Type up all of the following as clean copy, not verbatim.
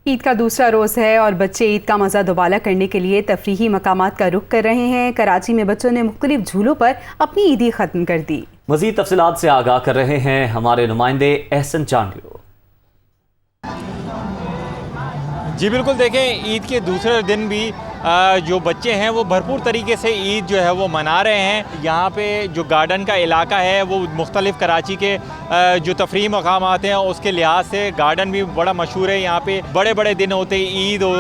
ईद का दूसरा रोज़ है और बच्चे ईद का मज़ा दोबाला करने के लिए तफरीही मकामात का रुख कर रहे हैं। कराची में बच्चों ने मुख्तलिफ झूलों पर अपनी ईदी ख़त्म कर दी। मज़ीद तफसीलात से आगाह कर रहे हैं हमारे नुमाइंदे एहसन चांडियो। जी बिल्कुल, देखें ईद के दूसरे दिन भी जो बच्चे हैं वो भरपूर तरीके से ईद जो है वो मना रहे हैं। यहाँ पे जो गार्डन का इलाका है वो मुख्तलिफ़ कराची के जो तफरीही मकामात हैं उसके लिहाज से गार्डन भी बड़ा मशहूर है। यहाँ पे बड़े बड़े दिन होते हैं, ईद हो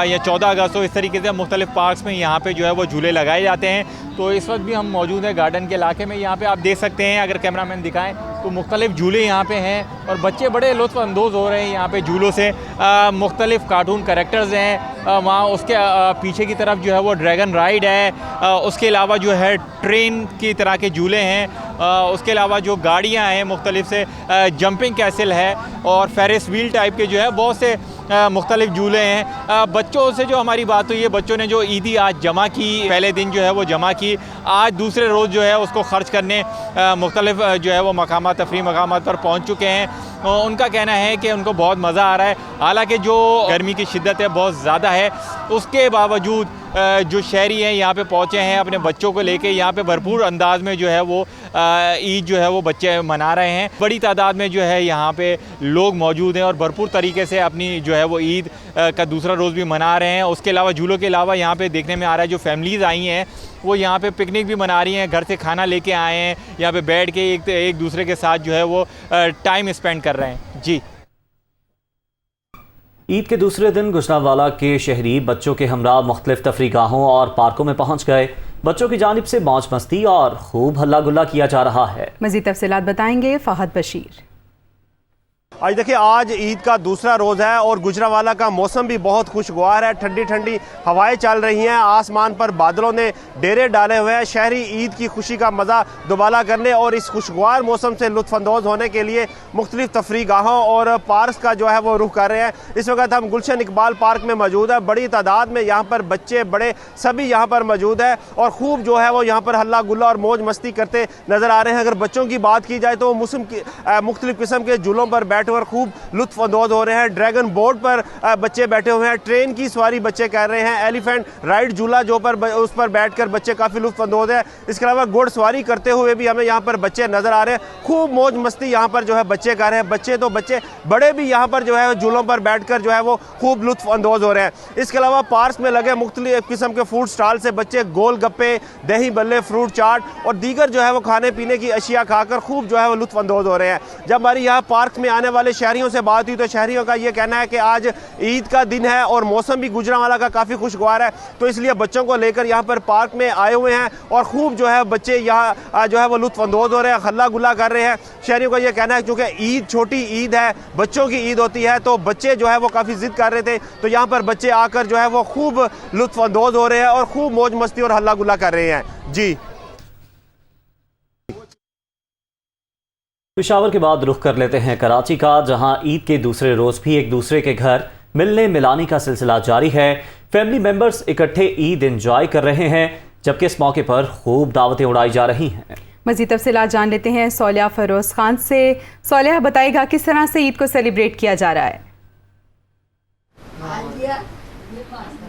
या 14 अगस्त हो, इस तरीके से मुख्तलिफ़ पार्क्स में यहाँ पे जो है वो झूले लगाए जाते हैं। तो इस वक्त भी हम मौजूद हैं गार्डन के इलाके में। यहाँ पर आप देख सकते हैं, अगर कैमरामैन दिखाएँ तो मुख्तलिफ़ झूले यहाँ पे हैं और बच्चे बड़े लुत्फ़अंदोज़ हो रहे हैं यहाँ पे झूलों से। मुख्तलिफ़ कार्टून कैरेक्टर्स हैं वहाँ, उसके पीछे की तरफ जो है वो ड्रैगन राइड है। उसके अलावा जो है ट्रेन की तरह के झूले हैं। उसके अलावा जो गाड़ियाँ हैं मुख्तलिफ़ से, जंपिंग कैसल है और फेरिस व्हील टाइप के जो है बहुत से मुख्तलिफ़ झूले हैं। बच्चों से जो हमारी बात हुई है, बच्चों ने जो ईदी आज जमा की, पहले दिन जो है वो जमा की, आज दूसरे रोज़ जो है उसको ख़र्च करने मुख्तलिफ़ जो है वो मकामात, तफरीही मकामात पर पहुँच चुके हैं। उनका कहना है कि उनको बहुत मज़ा आ रहा है। हालांकि जो गर्मी की शिद्दत है बहुत ज़्यादा है, उसके बावजूद जो शहरी हैं यहाँ पे पहुँचे हैं अपने बच्चों को लेके। यहाँ पे भरपूर अंदाज में जो है वो ईद जो है वो बच्चे मना रहे हैं। बड़ी तादाद में जो है यहाँ पे लोग मौजूद हैं और भरपूर तरीके से अपनी जो है वो ईद का दूसरा रोज़ भी मना रहे हैं। उसके अलावा झूलों के अलावा यहाँ पे देखने में आ रहा है जो फैमिलीज़ आई हैं वो यहाँ पे पिकनिक भी मना रही हैं, घर से खाना लेके आए हैं, यहाँ पे बैठ के एक दूसरे के साथ जो है वो टाइम स्पेंड कर रहे हैं। जी, ईद के दूसरे दिन गुजरांवाला के शहरी बच्चों के हमरा मुख्तलिफ तफरीगाहों और पार्कों में पहुँच गए। बच्चों की जानिब से मौज मस्ती और खूब हल्ला गुल्ला किया जा रहा है। मज़ीद तफसीलात बताएंगे फ़हद बशीर। आज देखिए, आज ईद का दूसरा रोज़ है और गुजरांवाला का मौसम भी बहुत खुशगवार है। ठंडी ठंडी हवाएं चल रही हैं, आसमान पर बादलों ने डेरे डाले हुए हैं। शहरी ईद की खुशी का मज़ा दोबाला करने और इस खुशगवार मौसम से लुत्फ़अंदोज़ होने के लिए मुख्तलिफ तफरीगाहों और पार्क का जो है वो रुख कर रहे हैं। इस वक्त हम गुलशन इकबाल पार्क में मौजूद है। बड़ी तादाद में यहाँ पर बच्चे बड़े सभी यहाँ पर मौजूद है और खूब जो है वो यहाँ पर हल्ला गुल्ला और मौज मस्ती करते नज़र आ रहे हैं। अगर बच्चों की बात की जाए तो मुख्तलिफ किस्म के झूलों पर बैठे और खूब लुत्फ़अंदोज़ हो रहे हैं। ड्रैगन बोर्ड पर बच्चे बैठे हुए हैं, ट्रेन की सवारी बच्चे कर रहे हैं, एलिफेंट राइड झूला जो पर उस पर बैठकर बच्चे काफ़ी लुत्फ़अंदोज़ हैं। इसके अलावा घुड़सवारी करते हुए भी हमें यहाँ पर बच्चे नज़र आ रहे हैं। खूब मौज मस्ती यहाँ पर जो है बच्चे कर रहे हैं। बच्चे तो बच्चे, बड़े भी यहाँ पर जो है झूलों पर बैठकर जो है वो खूब लुत्फ़अंदोज़ हो रहे हैं। इसके अलावा पार्क में लगे मुख्तलिफ किस्म के फूड स्टॉल से बच्चे गोल गप्पे, दही बल्ले, फ्रूट चाट और दीगर जो है वो खाने पीने की अशिया खाकर खूब जो है वो लुत्फ़अंदोज़ हो रहे हैं। जब हमारी यहाँ पार्क में आने वाले शहरियों से बात हुई तो शहरियों का ये कहना है कि आज ईद का दिन है और मौसम भी गुजरांवाला का काफ़ी खुशगवार है, तो इसलिए बच्चों को लेकर यहाँ पर पार्क में आए हुए हैं और खूब जो है बच्चे यहाँ जो है वो लुत्फ़अंदोज़ हो रहे हैं, हल्ला गुल्ला कर रहे हैं। शहरियों का ये कहना है क्योंकि ईद छोटी ईद है, बच्चों की ईद होती है, तो बच्चे जो है वो काफ़ी जिद कर रहे थे, तो यहाँ पर बच्चे आकर जो है वो खूब लुत्फ़अंदोज़ हो रहे हैं और खूब मौज मस्ती और हल्ला गुल्ला कर रहे हैं। जी, पेशावर के बाद रुख कर लेते हैं कराची का, जहां ईद के दूसरे रोज भी एक दूसरे के घर मिलने मिलाने का सिलसिला जारी है। फैमिली मेंबर्स इकट्ठे ईद एंजॉय कर रहे हैं, जबकि इस मौके पर खूब दावतें उड़ाई जा रही हैं। मज़ीद तफसीलात जान लेते हैं सोलिया फरोज खान से। सोलिया, बताएगा किस तरह से ईद को सेलिब्रेट किया जा रहा है?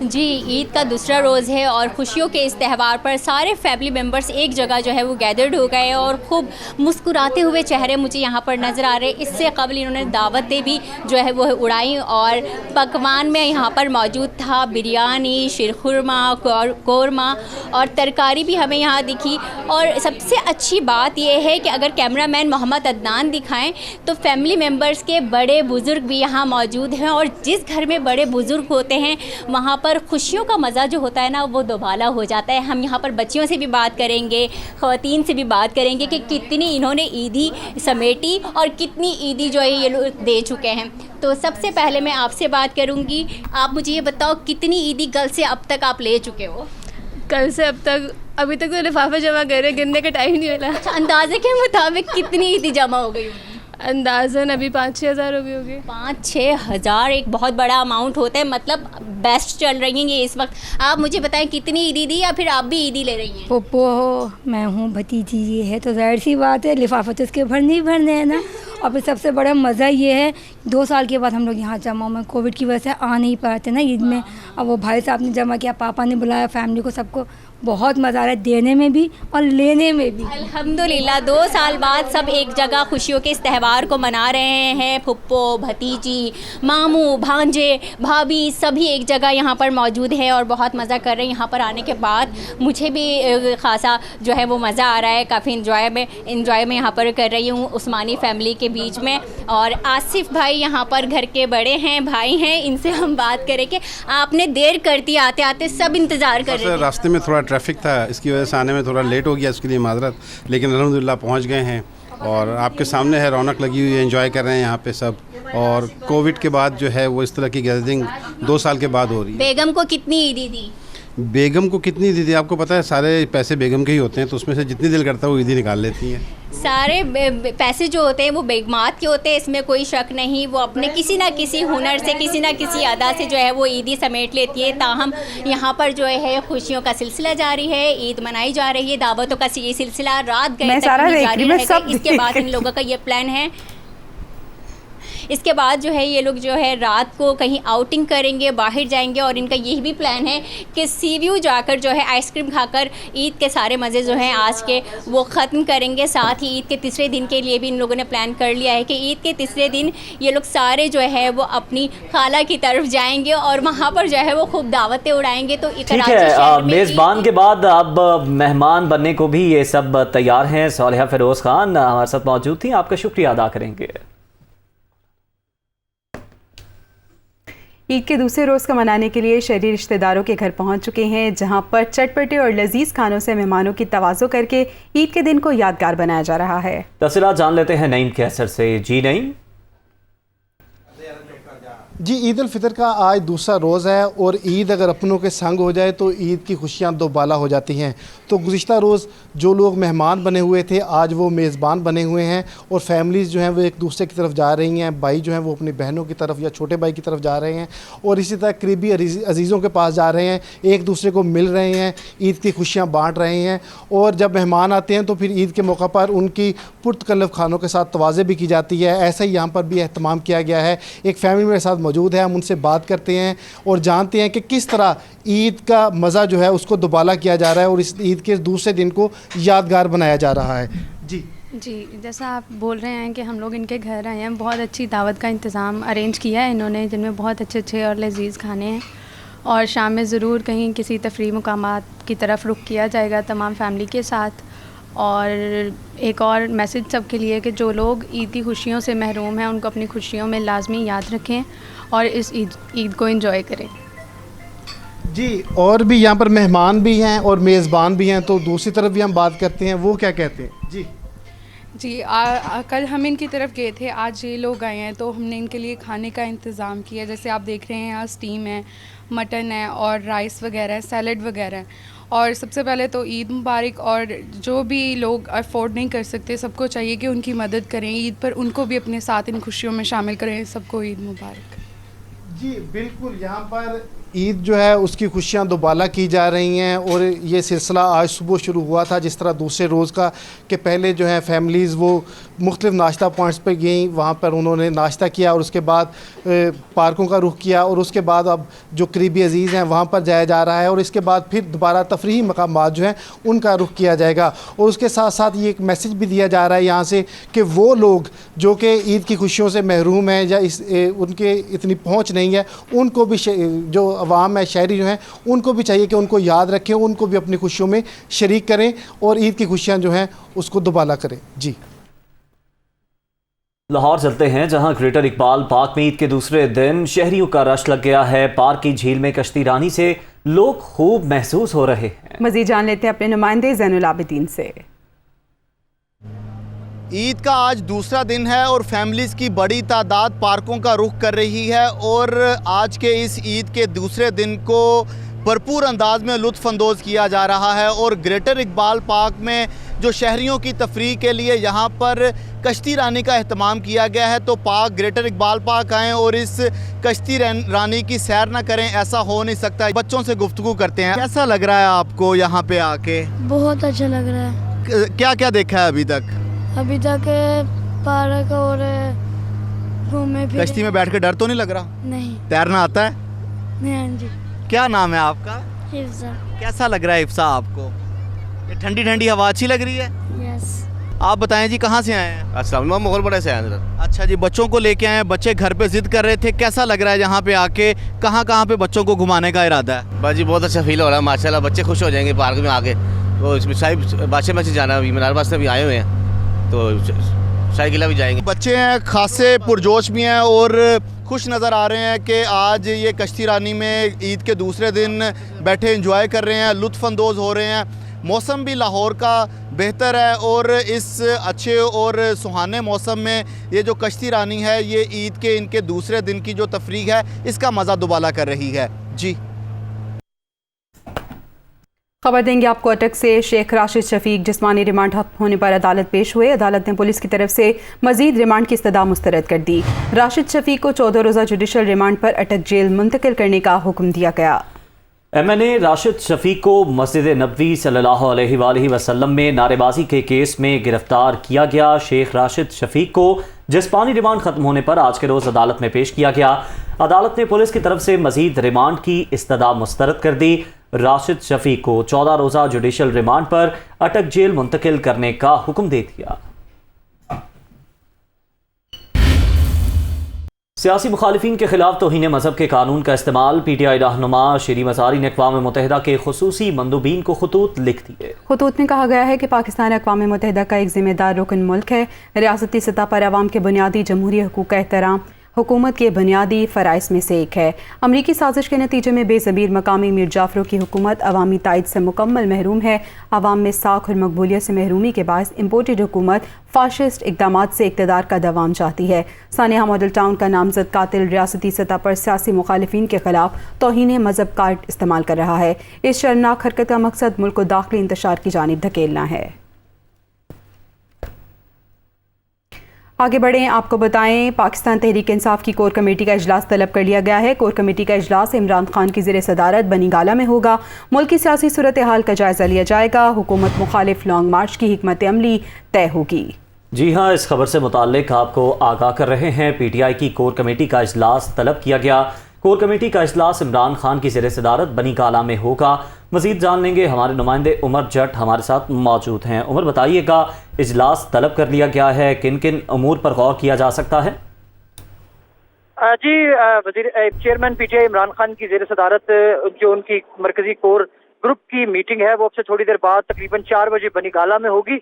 जी, ईद का दूसरा रोज़ है और खुशियों के इस त्यौहार पर सारे फैमिली मेम्बर्स एक जगह जो है वो गैदर्ड हो गए और खूब मुस्कुराते हुए चेहरे मुझे यहाँ पर नज़र आ रहे हैं। इससे कबल इन्होंने दावतें भी जो है वो उड़ाई और पकवान में यहाँ पर मौजूद था बिरयानी, शीरखुरमा, कौरमा और तरकारी भी हमें यहाँ दिखी। और सबसे अच्छी बात यह है कि अगर कैमरामैन मोहम्मद अदनान दिखाएँ तो फैमिली मेम्बर्स के बड़े बुज़ुर्ग भी यहाँ मौजूद हैं और जिस घर में बड़े बुज़ुर्ग होते हैं वहाँ पर खुशियों का मज़ा जो होता है ना वो दोबाला हो जाता है। हम यहाँ पर बच्चियों से भी बात करेंगे, ख़वातीन से भी बात करेंगे कि कितनी इन्होंने ईदी समेटी और कितनी ईदी जो है ये लोग दे चुके हैं। तो सबसे पहले मैं आपसे बात करूँगी, आप मुझे ये बताओ कितनी ईदी कल से अब तक आप ले चुके हो? कल से अब तक अभी तक तो लिफाफे जमा कर रहे, गिनने का टाइम नहीं मिला। अच्छा, अंदाजे के मुताबिक कितनी ईदी जमा हो गई होगी? अंदाज़न अभी 5-6 हज़ार हो गई होगी। 5-6 हज़ार एक बहुत बड़ा अमाउंट होता है, मतलब बेस्ट चल रही हैं ये इस वक्त। आप मुझे बताएं कितनी ईदी दी या फिर आप भी ईदी ले रही हैं? पप्पो हो, मैं हूँ, भतीजी ये है, तो जाहिर सी बात है लिफाफे तो इसके भरने ही भरने हैं ना। और फिर सबसे बड़ा मज़ा ये है 2 साल के बाद हम लोग यहाँ जमा हुए, कोविड की वजह से आ नहीं पाते ना ईद में। अब वो भाई साहब ने जमा किया, पापा ने बुलाया, फैमिली को सबको बहुत मज़ा आ रहा है देने में भी और लेने में भी। अल्हम्दुलिल्लाह 2 साल बाद सब एक जगह खुशियों के इस त्यौहार को मना रहे हैं। फुप्पो, भतीजी, मामू, भांजे, भाभी सभी एक जगह यहाँ पर मौजूद है और बहुत मज़ा कर रहे हैं। यहाँ पर आने के बाद मुझे भी ख़ासा जो है वो मज़ा आ रहा है, काफ़ी इन्जॉय में यहाँ पर कर रही हूँ उस्मानी फैमिली के बीच में। और आसिफ भाई यहाँ पर घर के बड़े हैं, भाई हैं, इनसे हम बात करें कि आपने देर कर दी, आते आते सब इंतज़ार कर रहे थे। रास्ते में थोड़ा ट्रैफिक था, इसकी वजह से आने में थोड़ा लेट हो गया, उसके लिए माजरत, लेकिन अल्हम्दुलिल्लाह पहुंच गए हैं और आपके सामने है, रौनक लगी हुई है, एंजॉय कर रहे हैं यहाँ पे सब। और कोविड के बाद जो है वो इस तरह की गैदरिंग 2 साल के बाद हो रही है। बेगम को कितनी ईदी दी? बेगम को कितनी दी थी आपको पता है? सारे पैसे बेगम के ही होते हैं, तो उसमें से जितनी दिल करता है वो ईदी निकाल लेती हैं। सारे पैसे जो होते हैं वो बेगमात के होते हैं, इसमें कोई शक नहीं। वो अपने किसी ना किसी हुनर से, किसी ना किसी अदा से जो है वो ईदी समेट लेती है। ताहम यहाँ पर जो है खुशियों का सिलसिला जारी है, ईद मनाई जा रही है, दावतों का ये सिलसिला रात गए तक जारी रहेगा। इसके बाद इन लोगों का ये प्लान है, इसके बाद जो है ये लोग जो है रात को कहीं आउटिंग करेंगे, बाहर जाएंगे और इनका यही भी प्लान है कि सी व्यू जाकर जो है आइसक्रीम खाकर ईद के सारे मज़े जो हैं आज के वो ख़त्म करेंगे। साथ ही ईद के तीसरे दिन के लिए भी इन लोगों ने प्लान कर लिया है कि ईद के तीसरे दिन ये लोग सारे जो है वो अपनी खाला की तरफ जाएंगे और वहाँ पर जो है वो खूब दावतें उड़ाएंगे। तो ठीक है, मेज़बान के बाद अब मेहमान बनने को भी ये सब तैयार हैं। सालिहा फिरोज़ खान हमारे साथ मौजूद थी, आपका शुक्रिया अदा करेंगे। ईद के दूसरे रोज़ का मनाने के लिए शहरी रिश्तेदारों के घर पहुंच चुके हैं, जहां पर चटपटे और लजीज खानों से मेहमानों की तवाज़ो करके ईद के दिन को यादगार बनाया जा रहा है। तफसीलात जान लेते हैं नईम के असर से। जी नईम। जी, ईद उल फितर का आज दूसरा रोज़ है और ईद अगर अपनों के संग हो जाए तो ईद की खुशियां दोबाला हो जाती हैं। तो गुज़िश्ता रोज़ जो लोग मेहमान बने हुए थे आज वो मेज़बान बने हुए हैं और फैमिलीज़ जो हैं वो एक दूसरे की तरफ जा रही हैं। भाई जो हैं वो अपनी बहनों की तरफ या छोटे भाई की तरफ जा रहे हैं और इसी तरह करीबी अजीज़ों के पास जा रहे हैं, एक दूसरे को मिल रहे हैं, ईद की खुशियाँ बाँट रहे हैं। और जब मेहमान आते हैं तो फिर ईद के मौका पर उनकी पुरतकल्लफ़ खानों के साथ तवाज़े भी की जाती है। ऐसा ही यहाँ पर भी एहतमाम किया गया है। एक फैमिली मेरे साथ मौजूद है, हम उनसे बात करते हैं और जानते हैं कि किस तरह ईद का मज़ा जो है उसको दोबाला किया जा रहा है और इस ईद के दूसरे दिन को यादगार बनाया जा रहा है। जी, जैसा आप बोल रहे हैं कि हम लोग इनके घर आए हैं, बहुत अच्छी दावत का इंतज़ाम अरेंज किया है इन्होंने, जिनमें बहुत अच्छे और लजीज़ खाने हैं और शाम में ज़रूर कहीं किसी तफरीही मुकामात की तरफ रुख किया जाएगा तमाम फैमिली के साथ। और एक और मैसेज सबके लिए कि जो लोग ईद की खुशियों से महरूम हैं उनको अपनी खुशियों में लाजमी याद रखें और इस ईद को एंजॉय करें। जी, और भी यहाँ पर मेहमान भी हैं और मेज़बान भी हैं, तो दूसरी तरफ भी हम बात करते हैं, वो क्या कहते हैं। जी कल हम इनकी तरफ गए थे, आज ये लोग आए हैं तो हमने इनके लिए खाने का इंतज़ाम किया। जैसे आप देख रहे हैं यहाँ स्टीम है, मटन है और राइस वगैरह है, सैलड वगैरह है। और सबसे पहले तो ईद मुबारक। और जो भी लोग अफोर्ड नहीं कर सकते सबको चाहिए कि उनकी मदद करें ईद पर, उनको भी अपने साथ इन खुशियों में शामिल करें। सबको ईद मुबारक। जी बिल्कुल, यहाँ पर ईद जो है उसकी खुशियाँ दोबाला की जा रही हैं और ये सिलसिला आज सुबह शुरू हुआ था जिस तरह दूसरे रोज़ का, कि पहले जो है फैमिलीज़ वो मुख्तलिफ़ नाश्ता पॉइंट्स पर गई, वहाँ पर उन्होंने नाश्ता किया और उसके बाद पार्कों का रुख किया और उसके बाद अब जो करीबी अजीज़ हैं वहाँ पर जाया जा रहा है और इसके बाद फिर दोबारा तफरीही मकामात जो हैं उनका रुख किया जाएगा। और उसके साथ साथ ये एक मैसेज भी दिया जा रहा है यहाँ से कि वो लोग जो कि ईद की खुशियों से महरूम हैं या उनके इतनी पहुँच नहीं है, उनको भी जो अवाम है, शहरी जो हैं, उनको भी चाहिए कि उनको याद रखें, उनको भी अपनी खुशियों में शरीक करें और ईद की खुशियाँ जो हैं उसको दोबाला करें। जी, लाहौर चलते हैं, जहां ग्रेटर इकबाल पार्क में ईद के दूसरे दिन शहरियों का रश लग गया है। पार्क की झील में कश्ती रानी से लोग खूब महसूस हो रहे हैं। मज़ीद जान लेते हैं अपने नुमाइंदे ज़ैनुल आबिदीन से। ईद का आज दूसरा दिन है और फैमिलीज़ की बड़ी तादाद पार्कों का रुख कर रही है और आज के इस ईद के दूसरे दिन को भरपूर अंदाज में लुत्फ़ अंदोज़ किया जा रहा है। और ग्रेटर इकबाल पार्क में जो शहरियों की तफरीह के लिए यहाँ पर कश्ती रानी का एहतमाम किया गया है, तो पार्क ग्रेटर इकबाल पार्क आएँ और इस कश्ती रानी की सैर ना करें, ऐसा हो नहीं सकता। बच्चों से गुफ्तगू करते हैं, कैसा लग रहा है आपको यहाँ पे आके? बहुत अच्छा लग रहा है। क्या क्या देखा है अभी तक? अभी तक पार्क और घूमे फिरे। कश्ती में बैठ के डर तो नहीं लग रहा? नहीं। तैरना आता है? नहीं। हाँ जी। क्या नाम है आपका? हिफ्सा। कैसा लग रहा है हिफ्सा आपको? ये ठंडी ठंडी हवा अच्छी लग रही है? यस। आप बताएं जी, कहाँ से आए हैं? अस्सलाम वालेकुम, मोगल बड़े से आए हैं। अच्छा जी, बच्चों को लेके आए हैं, बच्चे घर पे जिद कर रहे थे, कैसा लग रहा है यहाँ पे आके? कहाँ कहाँ पे बच्चों को घुमाने का इरादा है? बस जी बहुत अच्छा फील हो रहा है माशाल्लाह, बच्चे खुश हो जाएंगे पार्क में आके। तो इसमें शाही बादशाह मस्जिद जाना है, मीनार पास से भी आए हुए हैं, तो शाही किला भी जाएंगे। बच्चे हैं खासे पुरजोश भी हैं और खुश नज़र आ रहे हैं कि आज ये कश्ती रानी में ईद के दूसरे दिन बैठे एंजॉय कर रहे हैं, लुत्फ़ अंदोज़ हो रहे हैं। मौसम भी लाहौर का बेहतर है और इस अच्छे और सुहाने मौसम में ये जो कश्ती रानी है, ये ईद के इनके दूसरे दिन की जो तफरीक है, इसका मज़ा दुबाला कर रही है। जी खबर देंगे आपको अटक से। शेख राशिद शफीक जिस्मानी रिमांड हक होने पर अदालत पेश हुए। अदालत ने पुलिस की तरफ से मजीद रिमांड की इस्तदा मुस्तरद कर दी। राशिद शफीक को 14 रोज़ा जुडिशल रिमांड पर अटक जेल मुंतकिल करने का हुक्म दिया गया। MNA राशिद शफीक को मस्जिद नबवी सल्लल्लाहु अलैहि वसल्लम में नारेबाजी के केस में गिरफ्तार किया गया। शेख राशिद शफीक को जिस्मानी रिमांड खत्म होने पर आज के रोज़ अदालत में पेश किया गया। अदालत ने पुलिस की तरफ से मजीद रिमांड की इस्तदा मुस्तरद कर दी। राशिद शफीक को 14 रोज़ा जुडिशल रिमांड पर अटक जेल मुंतकिल करने का हुक्म दे दिया। सियासी मुखालिफिन के खिलाफ तौहीन मजहब के कानून का इस्तेमाल। PTI रहनुमा शरी मज़ारी ने अक़वाम मुत्तहिदा के खुसूसी मंदूबीन को खतूत लिख दिए। खतूत में कहा गया है कि पाकिस्तान अक़वाम मुत्तहिदा का एक ज़िम्मेदार रुकन मुल्क है। रियासती सतह पर अवाम के बुनियादी जमहूरी हकूक़ का एहतराम हुकूमत के बुनियादी फ़राइज़ में से एक है। अमरीकी साजिश के नतीजे में बेज़मीर मकामी मीर जाफरों की हुकूमत अवामी ताइद से मुकम्मल महरूम है। अवाम में साख और मकबूलियत से महरूमी के बायस इम्पोर्टेड हुकूमत फाशिस्ट इक़दामात से इक़्तिदार का दवाम चाहती है। सानिया मॉडल टाउन का नामजद कातिल रियासती सतह पर सियासी मुखालिफिन के खिलाफ तौहीन मजहब कार्ड इस्तेमाल कर रहा है। इस शर्मनाक हरकत का मकसद मुल्क को दाखिली इंतशार की जानिब धकेलना है। आगे बढ़ें, आपको बताएं पाकिस्तान तहरीक इंसाफ की कोर कमेटी का इजलास तलब कर लिया गया है। कोर कमेटी का इजलास इमरान खान की ज़ेर सदारत बनीगाला में होगा। मुल्क की सियासी सूरत हाल का जायज़ा लिया जाएगा। हुकूमत मुखालिफ लॉन्ग मार्च की हिकमत अमली तय होगी। जी हाँ, इस खबर से मुताल्लिक आपको आगाह कर रहे हैं। PTI की कोर कमेटी का इजलास तलब किया गया। कोर कमेटी का इजलास इमरान खान की ज़ेर सदारत बनीगाला में होगा। मज़ीद जान लेंगे, हमारे नुमाइंदे उमर जट हमारे साथ मौजूद हैं। उमर, बताइएगा, इजलास तलब कर लिया गया है, किन किन अमूर पर गौर किया जा सकता है? जी, चेयरमैन PTI इमरान खान की ज़ेर सदारत जो उनकी मरकजी कोर ग्रुप की मीटिंग है वो अब से थोड़ी देर बाद तकरीबन 4 बजे बनीगाला में होगी।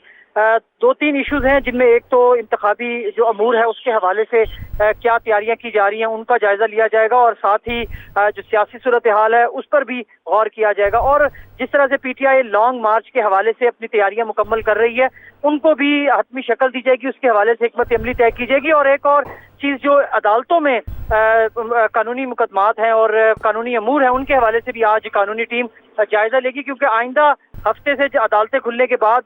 2-3 इश्यूज हैं जिनमें एक तो इंतखाबी जो अमूर है उसके हवाले से क्या तैयारियां की जा रही हैं उनका जायजा लिया जाएगा और साथ ही जो सियासी सूरत हाल है उस पर भी गौर किया जाएगा और जिस तरह से PTI लॉन्ग मार्च के हवाले से अपनी तैयारियां मुकम्मल कर रही है उनको भी हतमी शक्ल दी जाएगी, उसके हवाले से हिकमत अमली तय की जाएगी। और एक और चीज़ जो अदालतों में कानूनी मुकदमात हैं और कानूनी अमूर हैं उनके हवाले से भी आज कानूनी टीम जायजा लेगी, क्योंकि आइंदा हफ्ते से अदालतें खुलने के बाद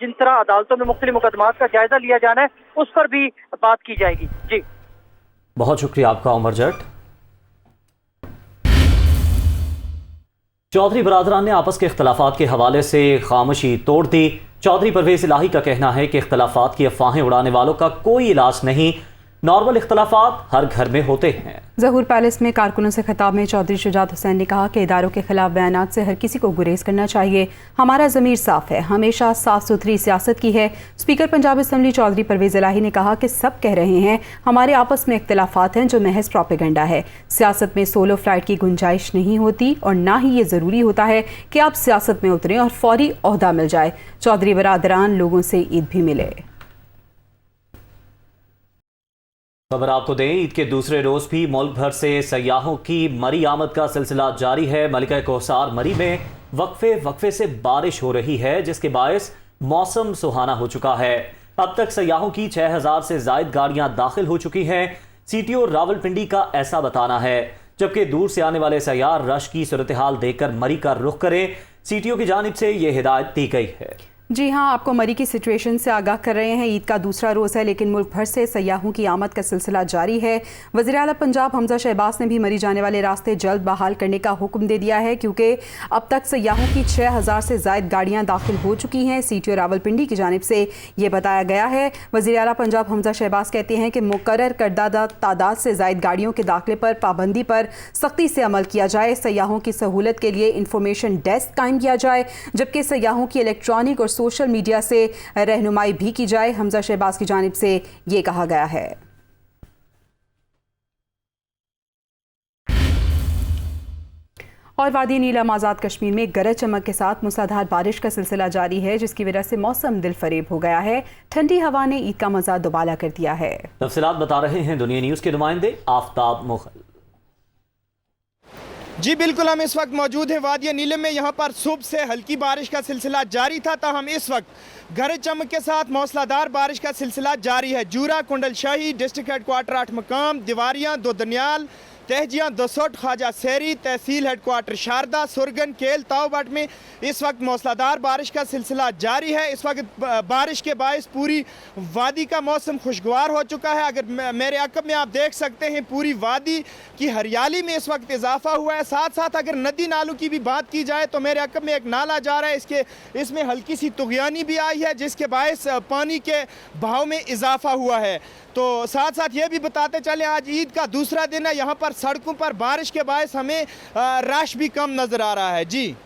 जिन तरह अदालतों में मुख्तलिफ मुकदमात का जायजा लिया जाना है उस पर भी बात की जाएगी। जी, बहुत शुक्रिया आपका उमर जट। चौधरी बरादरान ने आपस के इख्तलाफात के हवाले से खामोशी तोड़ दी। चौधरी परवेज इलाही का कहना है कि इख्तलाफात की अफवाहें उड़ाने वालों का कोई इलाज नहीं, नॉर्मल इख्तलाफात हर घर में होते हैं। ज़हूर पैलेस में कारकुनों से खिताब में चौधरी शुजात हुसैन ने कहा कि इदारों के खिलाफ बयानात से हर किसी को गुरेज करना चाहिए। हमारा ज़मीर साफ है, हमेशा साफ सुथरी सियासत की है। स्पीकर पंजाब असम्बली चौधरी परवेज इलाही ने कहा कि सब कह रहे हैं हमारे आपस में इख्तलाफात हैं जो महज प्रोपेगेंडा है। सियासत में सोलो फ्लाइट की गुंजाइश नहीं होती और ना ही ये ज़रूरी होता है कि आप सियासत में उतरें और फौरी ओहदा मिल जाए। चौधरी बरादरान लोगों से ईद भी मिले। खबर आपको दें, ईद के दूसरे रोज भी मुल्क भर से सयाहों की मरी आमद का सिलसिला जारी है। मलिका कोसार मरी में वक्फे से बारिश हो रही है जिसके बायस मौसम सुहाना हो चुका है। अब तक सयाहों की 6000 से जायद गाड़ियां दाखिल हो चुकी हैं। CTO रावलपिंडी का ऐसा बताना है, जबकि दूर से आने वाले सयार रश की सूरत हाल देखकर मरी का रुख करें। CTO की जानिब से यह हिदायत दी गई है। जी हां, आपको मरी की सिचुएशन से आगाह कर रहे हैं। ईद का दूसरा रोज़ है लेकिन मुल्क भर से सयाहों की आमद का सिलसिला जारी है। वज़ीर आला पंजाब हमजा शहबाज ने भी मरी जाने वाले रास्ते जल्द बहाल करने का हुक्म दे दिया है क्योंकि अब तक सयाहों की 6000 से ज़ायद गाड़ियां दाखिल हो चुकी हैं। CTO रावलपिंडी की जानिब से ये बताया गया है। वज़ीर आला पंजाब हमजा शहबाज कहते हैं कि मुकर्रर करदा तादाद से ज़ायद गाड़ियों के दाखिले पर पाबंदी पर सख्ती से अमल किया जाए। सयाहों की सहूलत के लिए इंफॉर्मेशन डेस्क कायम किया जाए, जबकि सयाहों की इलेक्ट्रॉनिक और सोशल मीडिया से रहनुमाई भी की जाए। हमजा शहबाज की जानिब से ये कहा गया है। और वादी नीलम आज़ाद कश्मीर में गरज चमक के साथ मूसलाधार बारिश का सिलसिला जारी है, जिसकी वजह से मौसम दिलफरेब हो गया है। ठंडी हवा ने ईद का मजा दुबाला कर दिया है। तफसीलात बता रहे हैं दुनिया न्यूज़ के नुमाइंदे आफ्ताब मुगल। जी बिल्कुल, हम इस वक्त मौजूद हैं वादिया नीलम में। यहाँ पर सुबह से हल्की बारिश का सिलसिला जारी था, ताहम इस वक्त गरज चमक के साथ मौसलाधार बारिश का सिलसिला जारी है। जूरा, कुंडल शाही, डिस्ट्रिक्ट हेडक्वार्टर 8 मकाम, दीवारियाँ, दो दनियाल, तहजियाँ, दसोट, ख्वाजा सहरी, तहसील हेडक्वार्टर शारदा, सुरगन, केल, ताओबाट में इस वक्त मौसलाधार बारिश का सिलसिला जारी है। इस वक्त बारिश के बायस पूरी वादी का मौसम खुशगवार हो चुका है। अगर मेरे अकब में आप देख सकते हैं, पूरी वादी की हरियाली में इस वक्त इजाफा हुआ है। साथ साथ अगर नदी नालों की भी बात की जाए तो मेरे अकब में एक नाला जा रहा है, इसमें हल्की सी तुगयानी भी आई है, जिसके बायस पानी के बहाव में इजाफा हुआ है। तो साथ साथ ये भी बताते चले, आज ईद का दूसरा दिन है। यहाँ पर सड़कों पर बारिश के बायस हमें रश भी कम नज़र आ रहा है। जी